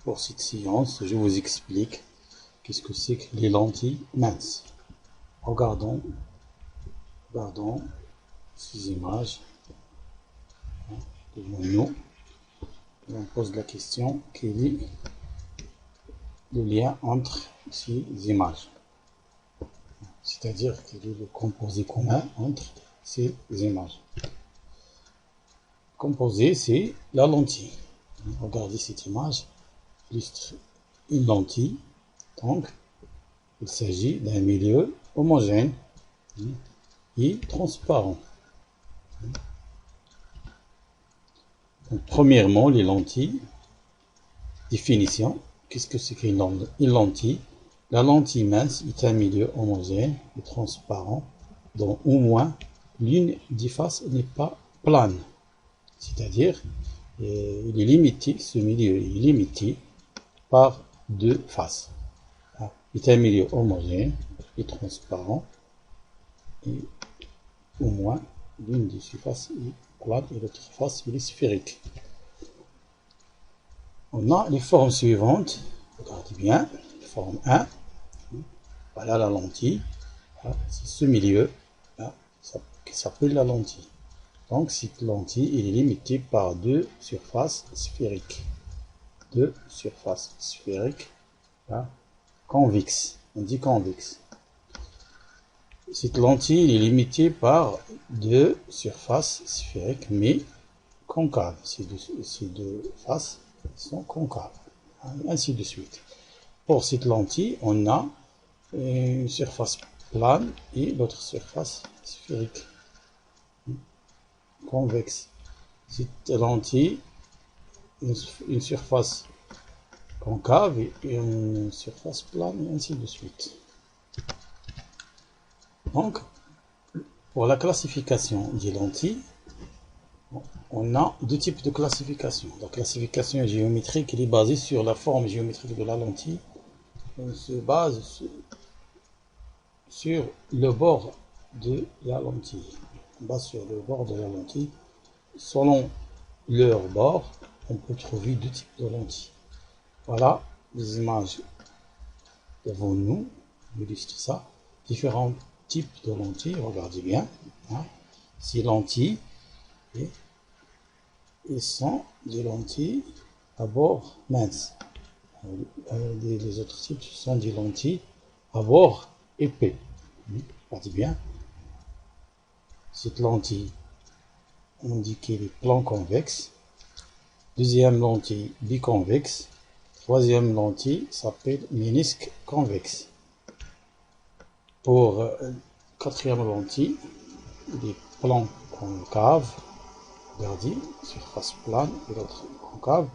Pour cette séance, je vous explique qu'est-ce que c'est que les lentilles minces. Regardons ces images devant nous. On pose la question, quel est le lien entre ces images? C'est-à-dire quel est le composé commun entre ces images? Composé, c'est la lentille. Regardez cette image, illustre une lentille. Donc, il s'agit d'un milieu homogène et transparent. Donc, premièrement, les lentilles. Définition. Qu'est-ce que c'est qu'une lentille? La lentille mince est un milieu homogène et transparent dont au moins l'une des faces n'est pas plane. C'est-à-dire, il est limité, ce milieu est limité par deux faces. C'est un milieu homogène et transparent et au moins l'une des surfaces est plane et l'autre face est sphérique. On a les formes suivantes. Regardez bien. Forme 1. Voilà la lentille. C'est ce milieu qui s'appelle la lentille. Donc cette lentille est limitée par deux surfaces sphériques. Deux surfaces sphériques convexes. On dit convexe. Cette lentille est limitée par deux surfaces sphériques mais concaves. Ces deux faces sont concaves. Ainsi de suite. Pour cette lentille, on a une surface plane et l'autre surface sphérique convexe. Cette lentille, une surface concave et une surface plane, et ainsi de suite. Donc, pour la classification des lentilles, on a deux types de classification. La classification géométrique est basée sur la forme géométrique de la lentille. On se base sur le bord de la lentille. On base sur le bord de la lentille. Selon leur bord, on peut trouver deux types de lentilles. Voilà les images devant nous. Illustre ça. Différents types de lentilles. Regardez bien. Ces lentilles et sont des lentilles à bord mince. Les autres types sont des lentilles à bord épais. Regardez bien. Cette lentille, on dit qu'elle est plan convexe. Deuxième lentille, biconvexe. Troisième lentille s'appelle ménisque convexe. Pour quatrième lentille, les plans concaves. Regardez, surface plane et l'autre concave,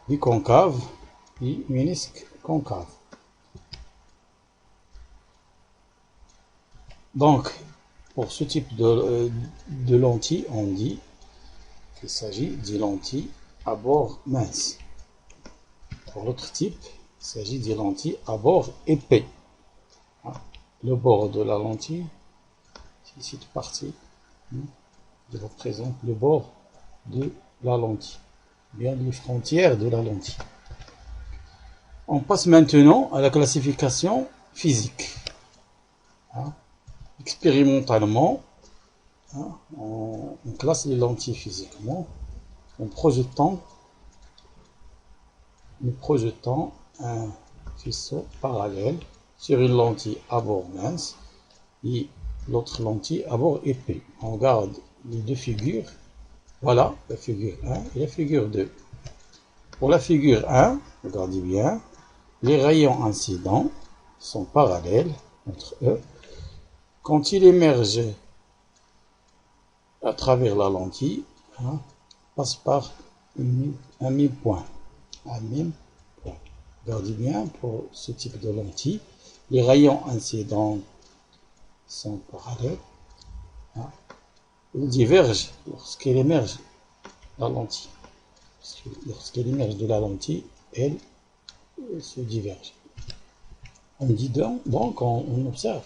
biconcave et ménisque concave. Donc, pour ce type de lentilles, on dit qu'il s'agit des lentilles à bord mince. Pour l'autre type, il s'agit des lentilles à bord épais. Le bord de la lentille, c'est cette partie qui représente le bord de la lentille, bien les frontières de la lentille. On passe maintenant à la classification physique. Expérimentalement, on classe les lentilles physiquement en projetant un faisceau parallèle sur une lentille à bord mince et l'autre lentille à bord épais. On regarde les deux figures. Voilà la figure 1 et la figure 2. Pour la figure 1, regardez bien, les rayons incidents sont parallèles entre eux. Quand ils émergent à travers la lentille, passe par un même point. Regardez bien, pour ce type de lentille, les rayons incidents sont parallèles. Ils divergent lorsqu'elle émerge de la lentille. Lorsqu'elle émerge de la lentille, elle se diverge. On dit donc, on observe.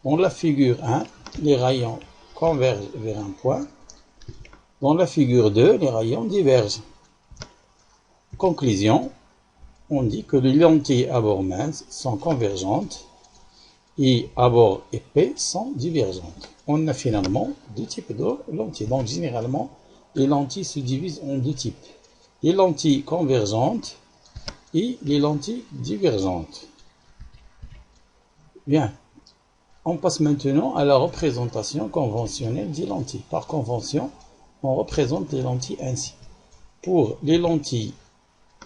Dans la figure 1, les rayons convergent vers un point. Dans la figure 2, les rayons divergent. Conclusion, on dit que les lentilles à bord mince sont convergentes et à bord épais sont divergentes. On a finalement deux types de lentilles. Donc généralement, les lentilles se divisent en deux types. Les lentilles convergentes et les lentilles divergentes. Bien, on passe maintenant à la représentation conventionnelle des lentilles. Par convention, on représente les lentilles ainsi. Pour les lentilles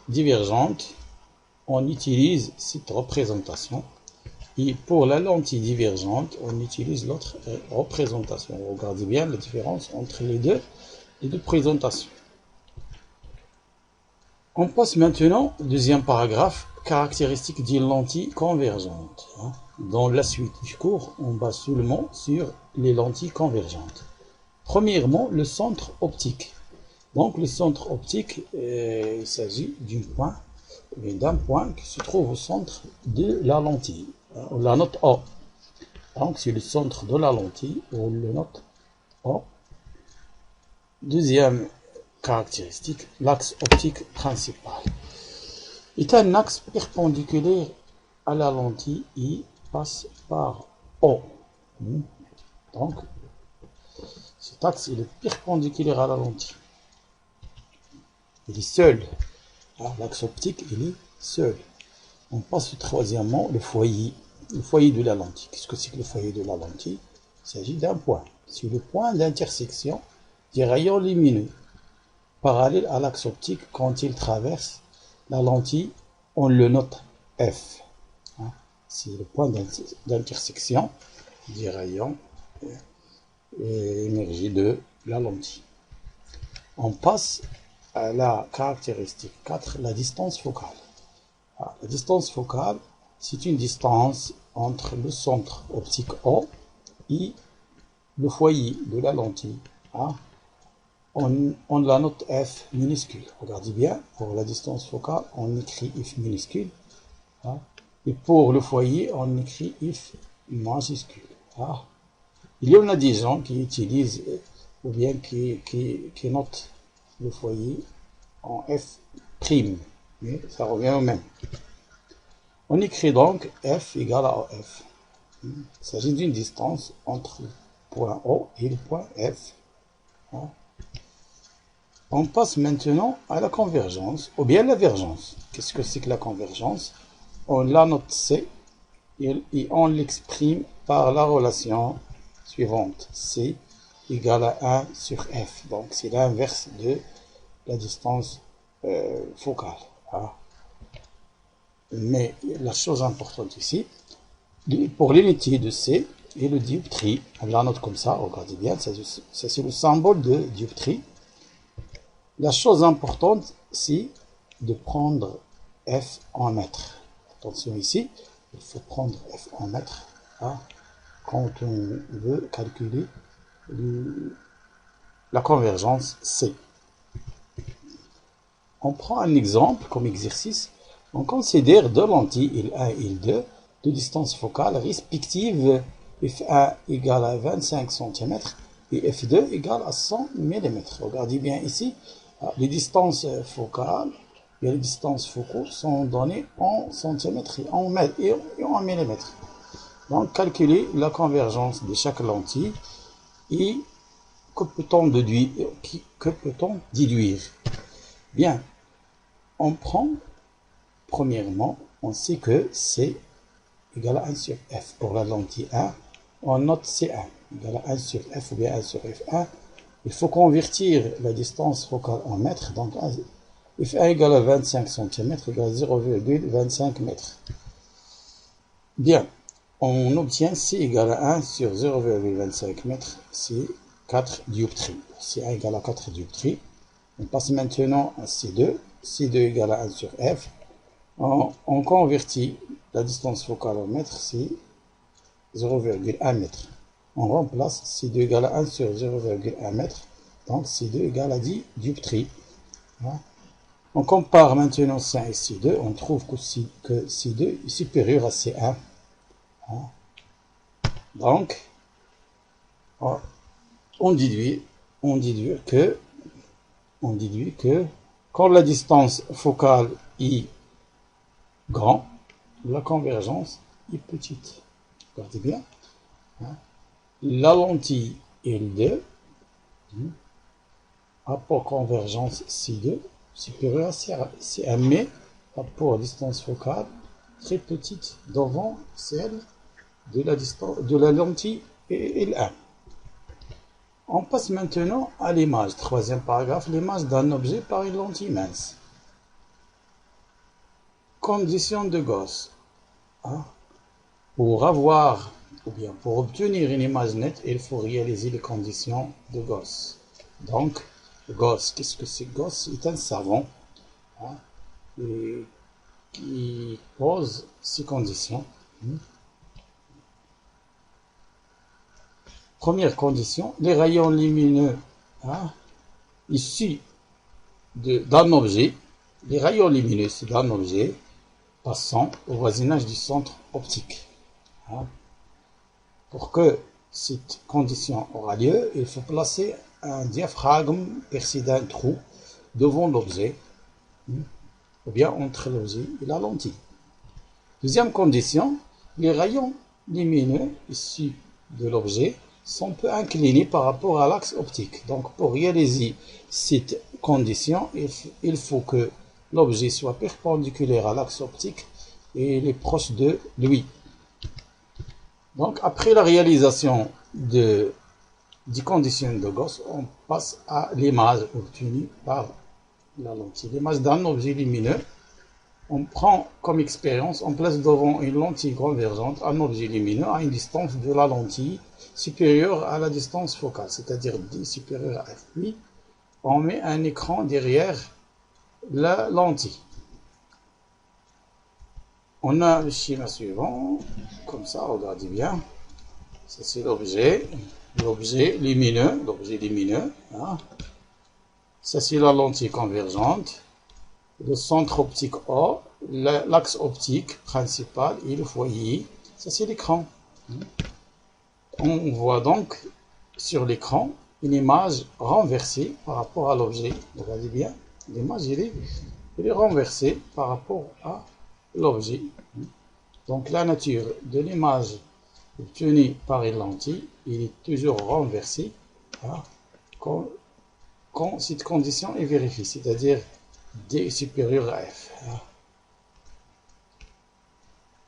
divergentes, on utilise cette représentation. Et pour la lentille divergente, on utilise l'autre représentation. Regardez bien la différence entre les deux présentations. On passe maintenant au deuxième paragraphe, caractéristiques d'une lentille convergente. Dans la suite du cours, on base seulement sur les lentilles convergentes. Premièrement, le centre optique. Donc le centre optique, il s'agit d'un point qui se trouve au centre de la lentille. La note O. Donc c'est le centre de la lentille ou la note O. Deuxième caractéristique, l'axe optique principal est un axe perpendiculaire à la lentille et passe par O. Donc cet axe est perpendiculaire à la lentille. Il est seul. L'axe optique, il est seul. On passe troisièmement, le foyer de la lentille. Qu'est-ce que c'est que le foyer de la lentille? Il s'agit d'un point. C'est le point d'intersection des rayons lumineux parallèle à l'axe optique quand il traverse la lentille. On le note F. C'est le point d'intersection des rayons émergés de la lentille. On passe à la caractéristique 4, la distance focale. La distance focale, c'est une distance entre le centre optique O et le foyer de la lentille. On la note F minuscule. Regardez bien, pour la distance focale, on écrit F minuscule. Et pour le foyer, on écrit F majuscule. Il y en a des gens qui utilisent ou bien qui notent le foyer en F prime. Mais ça revient au même. On écrit donc F égale à F. Il s'agit d'une distance entre le point O et le point F. On passe maintenant à la convergence ou bien la divergence. Qu'est-ce que c'est que la convergence? On la note C et on l'exprime par la relation suivante. C égale à 1 sur F. Donc c'est l'inverse de la distance focale. Mais la chose importante ici, pour l'unité de C et le dioptrie, on la note comme ça, regardez bien, ça c'est le symbole de dioptrie. La chose importante, c'est de prendre F en mètres. Attention ici, il faut prendre F en mètres quand on veut calculer la convergence C. On prend un exemple comme exercice. On considère deux lentilles L1 et L2 de distance focale respective F1 égale à 25 cm et F2 égale à 100 mm. Regardez bien ici, les distances focales et les distances focaux sont données en cm et en mètres et en mm. Donc calculer la convergence de chaque lentille et que peut-on déduire? Bien, on prend. Premièrement, on sait que C égale à 1 sur F. Pour la lentille 1, on note C1 égale à 1 sur F ou bien 1 sur F1. Il faut convertir la distance focale en mètres. Donc F1 égale à 25 cm égale à 0,25 mètres. Bien, on obtient C égale à 1 sur 0,25 mètres. C'est 4 dioptries. C1 égale à 4 dioptries. On passe maintenant à C2. C2 égale à 1 sur F. On convertit la distance focale en mètres, c'est 0,1 mètre. On remplace C2 égale à 1 sur 0,1 mètre, donc C2 égale à 10 dioptries. On compare maintenant C1 et C2, on trouve que C2 est supérieur à C1. Donc, on déduit que quand la distance focale est grand, la convergence est petite. Regardez bien. La lentille L2, rapport convergence C2, supérieur à C1, mais rapport distance focale très petite devant celle de la lentille L1. On passe maintenant à l'image. Troisième paragraphe, l'image d'un objet par une lentille mince. Condition de Gauss. Pour avoir, ou bien pour obtenir une image nette, il faut réaliser les conditions de Gauss. Donc, Gauss, qu'est-ce que c'est? Gauss est un savant qui pose ces conditions. Première condition, les rayons lumineux issus d'un objet, les rayons lumineux d'un objet passant au voisinage du centre optique. Pour que cette condition aura lieu, il faut placer un diaphragme percé d'un trou devant l'objet, ou bien entre l'objet et la lentille. Deuxième condition, les rayons lumineux issus de l'objet sont peu inclinés par rapport à l'axe optique. Donc, pour réaliser cette condition, il faut que l'objet soit perpendiculaire à l'axe optique et il est proche de lui. Donc, après la réalisation des conditions de Gauss, on passe à l'image obtenue par la lentille. L'image d'un objet lumineux, on prend comme expérience, on place devant une lentille convergente un objet lumineux à une distance de la lentille supérieure à la distance focale, c'est-à-dire d supérieure à f. Puis, on met un écran derrière la lentille. On a le schéma suivant, comme ça, regardez bien. Ça, c'est l'objet lumineux, Ça, c'est la lentille convergente. Le centre optique O, l'axe optique principal et le foyer. Ça, c'est l'écran. On voit donc sur l'écran une image renversée par rapport à l'objet. Regardez bien, l'image elle est renversée par rapport à l'objet. Donc la nature de l'image obtenue par une lentille, il est toujours renversée quand cette condition est vérifiée, c'est-à-dire D supérieur à F.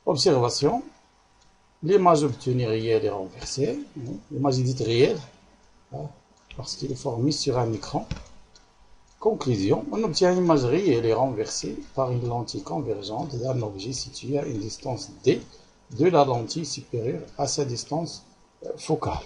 Observation. L'image obtenue réelle est renversée. L'image est dite réelle parce qu'elle est formée sur un écran. Conclusion. On obtient une image réelle et renversée par une lentille convergente d'un objet situé à une distance D de la lentille supérieure à sa distance focale.